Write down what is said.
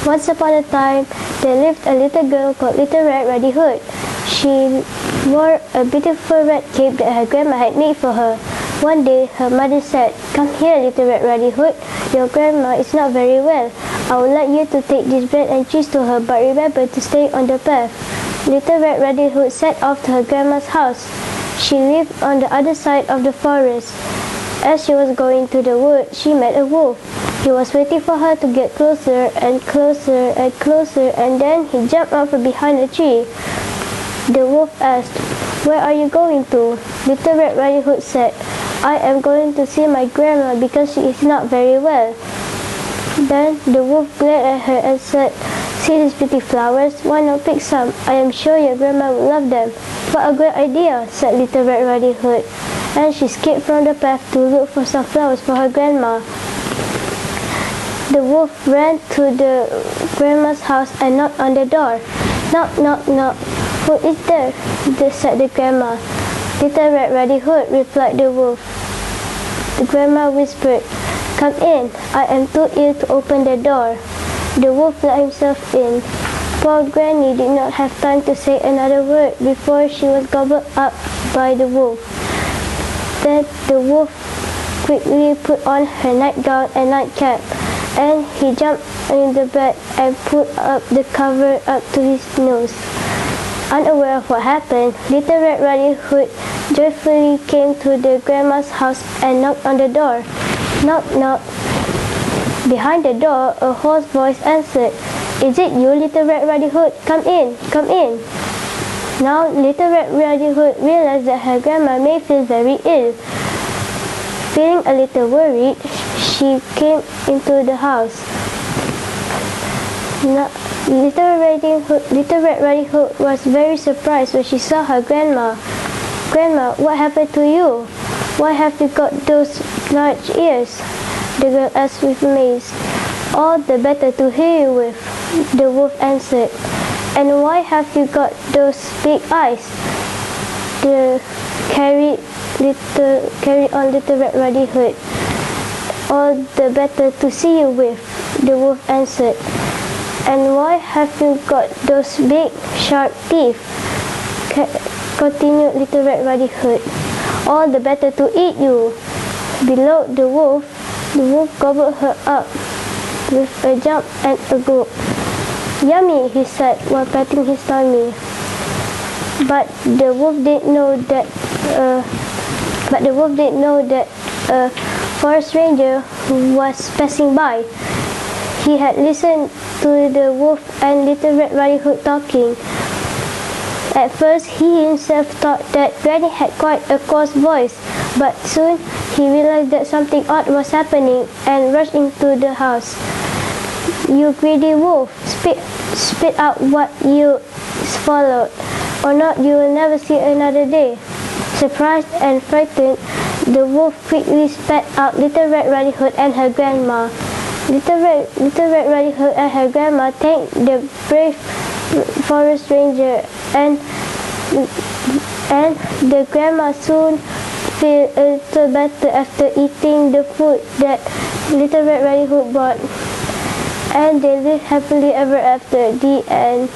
Once upon a time, there lived a little girl called Little Red Riding Hood. She wore a beautiful red cape that her grandma had made for her. One day, her mother said, "Come here, Little Red Riding Hood. Your grandma is not very well. I would like you to take this bread and cheese to her, but remember to stay on the path." Little Red Riding Hood set off to her grandma's house. She lived on the other side of the forest. As she was going to the wood, she met a wolf. He was waiting for her to get closer and closer and closer, and then he jumped out from behind a tree. The wolf asked, "Where are you going to?" Little Red Riding Hood said, "I am going to see my grandma because she is not very well." Then the wolf glared at her and said, "See these pretty flowers? Why not pick some? I am sure your grandma will love them." "What a great idea," said Little Red Riding Hood, and she skipped from the path to look for some flowers for her grandma. The wolf ran to the grandma's house and knocked on the door. "Knock, knock, knock. Who is there?" said the grandma. "Little Red Riding Hood," replied the wolf. The grandma whispered, "Come in. I am too ill to open the door." The wolf let himself in. Poor Granny did not have time to say another word before she was gobbled up by the wolf. Then the wolf quickly put on her nightgown and nightcap, and he jumped in the bed and put up the cover up to his nose. Unaware of what happened, Little Red Riding Hood joyfully came to the grandma's house and knocked on the door. "Knock, knock." Behind the door, a hoarse voice answered, "Is it you, Little Red Riding Hood? Come in, come in." Now, Little Red Riding Hood realized that her grandma may feel very ill. Feeling a little worried, she came into the house. Little Red Riding Hood was very surprised when she saw her grandma. "Grandma, what happened to you? Why have you got those large ears?" the girl asked with amaze. "All the better to hear you with," the wolf answered. "And why have you got those big eyes?" Carry on, Little Red Riding Hood. "All the better to see you with," the wolf answered. "And why have you got those big, sharp teeth?" continued Little Red Riding Hood. "All the better to eat you." Below the wolf gobbled her up with a jump and a gulp. "Yummy," he said while patting his tummy. But the wolf didn't know that a forest ranger was passing by. He had listened to the wolf and Little Red Riding Hood talking. At first, he himself thought that Granny had quite a coarse voice, but soon he realized that something odd was happening and rushed into the house. "You greedy wolf, spit out what you swallowed, or not you will never see another day." Surprised and frightened, the wolf quickly spat out Little Red Riding Hood and her grandma. Little Red Riding Hood and her grandma thanked the brave forest ranger, and the grandma soon felt a little better after eating the food that Little Red Riding Hood brought. And they lived happily ever after. The end.